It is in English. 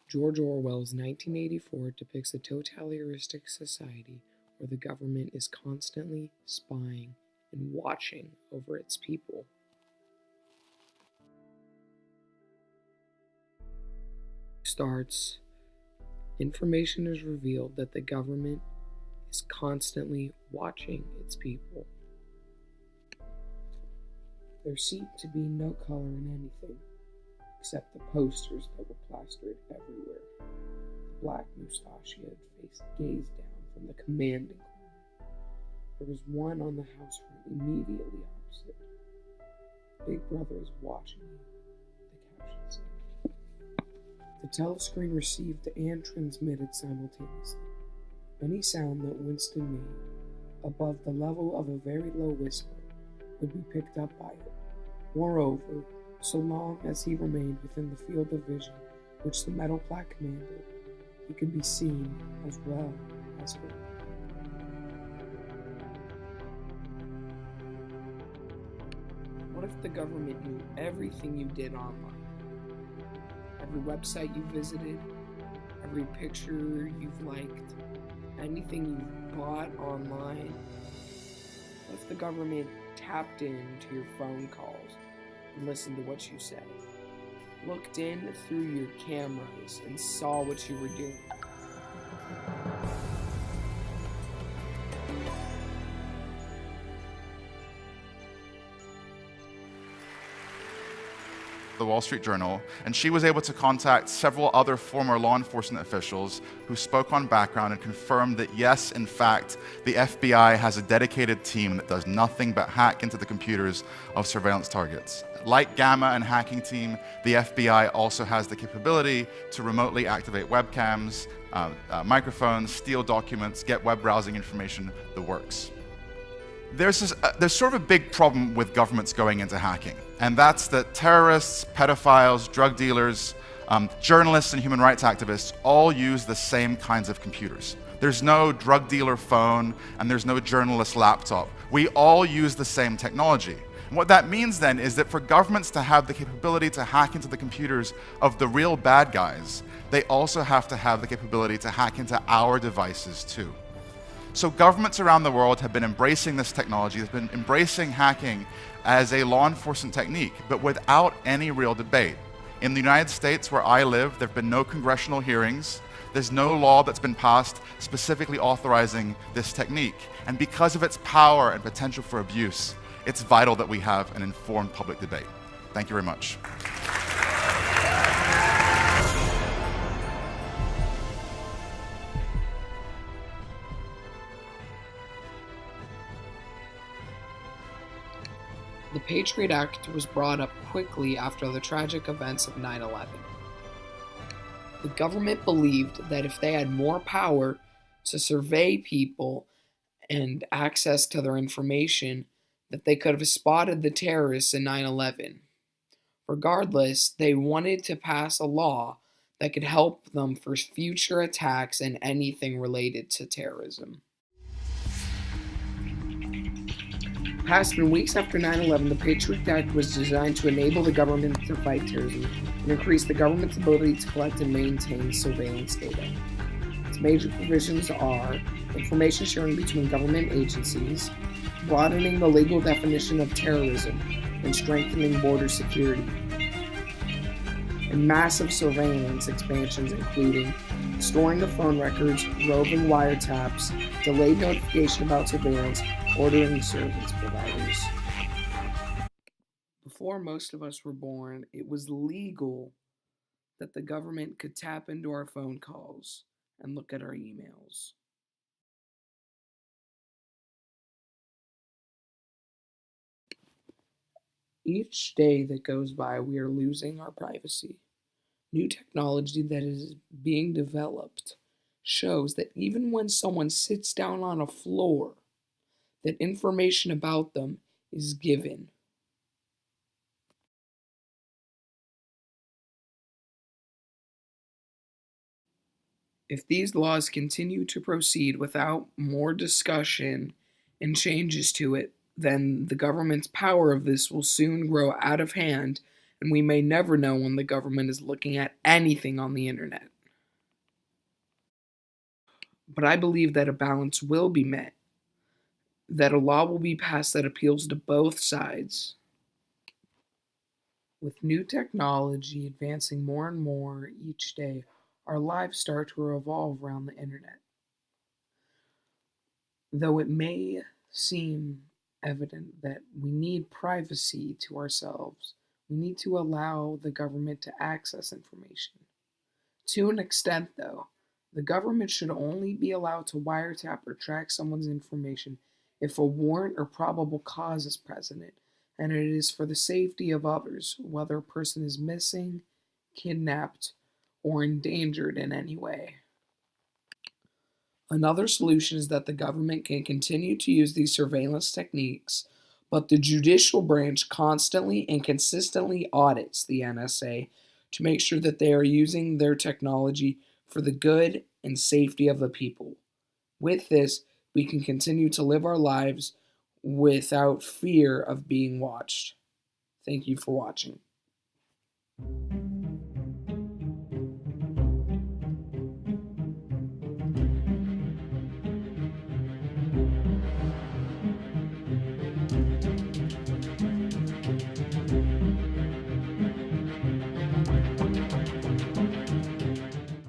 George Orwell's 1984 depicts a totalitarianistic society where the government is constantly spying and watching over its people. Starts, information is revealed that the government is constantly watching its people. There seemed to be no color in anything, except the posters that were plastered everywhere. The black mustachioed face gazed down from the commanding corner. There was one on the house front immediately opposite. Big Brother is watching you, the caption said. The telescreen received and transmitted simultaneously. Any sound that Winston made, above the level of a very low whisper, would be picked up by it. Moreover, so long as he remained within the field of vision which the metal plaque commanded, he could be seen as well as heard. What if the government knew everything you did online? Every website you visited, every picture you've liked, anything you've bought online? What if the government tapped into your phone calls and listened to what you said, looked in through your cameras and saw what you were doing? The Wall Street Journal, and she was able to contact several other former law enforcement officials who spoke on background and confirmed that yes, in fact, the FBI has a dedicated team that does nothing but hack into the computers of surveillance targets. Like Gamma and Hacking Team, the FBI also has the capability to remotely activate webcams, microphones, steal documents, get web browsing information, the works. There's sort of a big problem with governments going into hacking, and that's that terrorists, pedophiles, drug dealers, journalists and human rights activists all use the same kinds of computers. There's no drug dealer phone and there's no journalist laptop. We all use the same technology. And what that means then is that for governments to have the capability to hack into the computers of the real bad guys, they also have to have the capability to hack into our devices too. So governments around the world have been embracing this technology, have been embracing hacking as a law enforcement technique, but without any real debate. In the United States, where I live, there have been no congressional hearings. There's no law that's been passed specifically authorizing this technique. And because of its power and potential for abuse, it's vital that we have an informed public debate. Thank you very much. The Patriot Act was brought up quickly after the tragic events of 9/11. The government believed that if they had more power to survey people and access to their information, that they could have spotted the terrorists in 9/11. Regardless, they wanted to pass a law that could help them for future attacks and anything related to terrorism. Passed in weeks after 9/11, the Patriot Act was designed to enable the government to fight terrorism and increase the government's ability to collect and maintain surveillance data. Its major provisions are information sharing between government agencies, broadening the legal definition of terrorism, and strengthening border security, and massive surveillance expansions including storing the phone records, roving wiretaps, delayed notification about surveillance, ordering service providers. Before most of us were born, it was legal that the government could tap into our phone calls and look at our emails. Each day that goes by, we are losing our privacy. New technology that is being developed shows that even when someone sits down on a floor, that information about them is given. If these laws continue to proceed without more discussion and changes to it, then the government's power of this will soon grow out of hand, and we may never know when the government is looking at anything on the internet. But I believe that a balance will be met, that a law will be passed that appeals to both sides. With new technology advancing more and more each day, our lives start to revolve around the internet. Though it may seem evident that we need privacy to ourselves, we need to allow the government to access information. To an extent, though, the government should only be allowed to wiretap or track someone's information if a warrant or probable cause is present, and it is for the safety of others, whether a person is missing, kidnapped, or endangered in any way. Another solution is that the government can continue to use these surveillance techniques, but the judicial branch constantly and consistently audits the NSA to make sure that they are using their technology for the good and safety of the people. With this, we can continue to live our lives without fear of being watched. Thank you for watching.